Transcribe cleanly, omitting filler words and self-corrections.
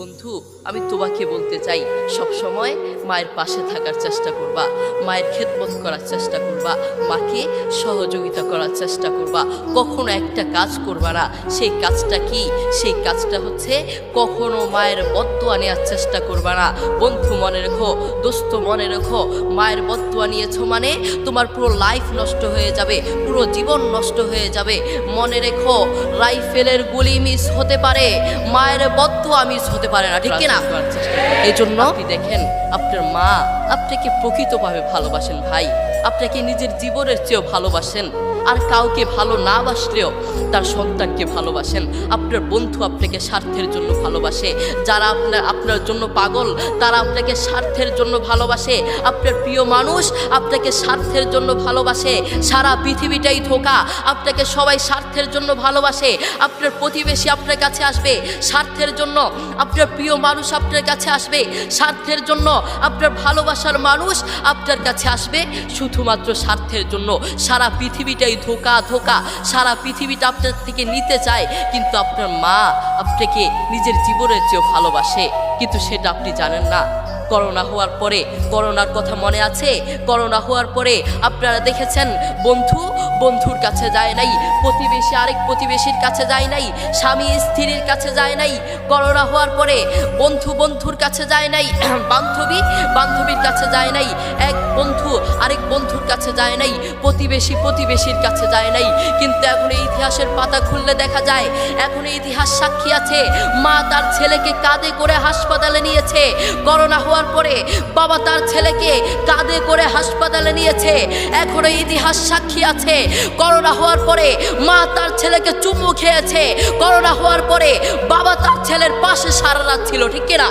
বন্ধু আমি তোমাকে বলতে চাই, সব সময় মায়ের পাশে থাকার চেষ্টা করবা, মায়ের খেদমত করার চেষ্টা করবা, মাকে সহযোগিতা করার চেষ্টা করবা। কখনো একটা কাজ করবা না, সেই কাজটা কি? সেই কাজটা হচ্ছে কখনো মায়ের বদদুয়া নেওয়ার চেষ্টা করবা না। বন্ধু মনে রেখো, দোস্ত মনে রেখো, মায়ের বদদুয়া নিয়েছো মানে তোমার পুরো লাইফ নষ্ট হয়ে যাবে, পুরো জীবন নষ্ট হয়ে যাবে। মনে রেখো, রাইফেলের গুলি মিস হতে পারে, মায়ের বদদুয়া মিস হতে পারে না, ঠিক কিনা? এই জন্য আপনি দেখেন আপনার মা আপনাকে প্রকৃতভাবে ভালোবাসেন ভাই, আপনাকে নিজের জীবনের চেয়েও ভালোবাসেন। আর কাউকে ভালো না বাসলেও তার সন্তানকে ভালোবাসেন। আপনার বন্ধু আপনাকে স্বার্থের জন্য ভালোবাসে, যারা আপনার জন্য পাগল তারা আপনাকে স্বার্থের জন্য ভালোবাসে। আপনার প্রিয় মানুষ আপনাকে স্বার্থের জন্য ভালোবাসে। সারা পৃথিবীটাই ধোঁকা, আপনাকে সবাই স্বার্থের জন্য ভালোবাসে। আপনার প্রতিবেশী আপনার কাছে আসবে স্বার্থের জন্য, আপনার প্রিয় মানুষ আপনার কাছে আসবে স্বার্থের জন্য, আপনার ভালোবাসার মানুষ আপনার কাছে আসবে শুধুমাত্র স্বার্থের জন্য। সারা পৃথিবীটাই ধোঁকা ধোঁকা, সারা পৃথিবীটা আপনার থেকে নিতে চায়, কিন্তু আপনার মা আপনাকে নিজের জীবনের চেয়েও ভালোবাসে, কিন্তু সেটা আপনি জানেন না। করোনা হওয়ার পরে, করোনার কথা মনে আছে? করোনা হওয়ার পরে আপনারা দেখেছেন বন্ধুর কাছে যায় নাই, প্রতিবেশী আরেক প্রতিবেশীর কাছে যায় নাই, স্বামী স্ত্রীর কাছে যায় নাই। করোনা হওয়ার পরে বন্ধুর কাছে যায় নাই, বান্ধবীর কাছে যায় নাই, এক বন্ধু আরেক বন্ধুর কাছে যায় নাই, প্রতিবেশীর কাছে যায় নাই। কিন্তু এখন এই ইতিহাসের পাতা খুললে দেখা যায়, এখন এই ইতিহাস সাক্ষী আছে, মা তার ছেলেকে কাঁধে করে হাসপাতালে নিয়েছে। করোনা হওয়ার পরে বাবা তার ছেলেকে কাঁধে করে হাসপাতালে নিয়েছে। এখনো ইতিহাস সাক্ষী আছে, করোনা হওয়ার পরে মা তার ছেলেকে চুমু খেয়েছে। করোনা হওয়ার পরে বাবা তার ছেলের পাশে সারা রাত ছিল, ঠিক কিনা?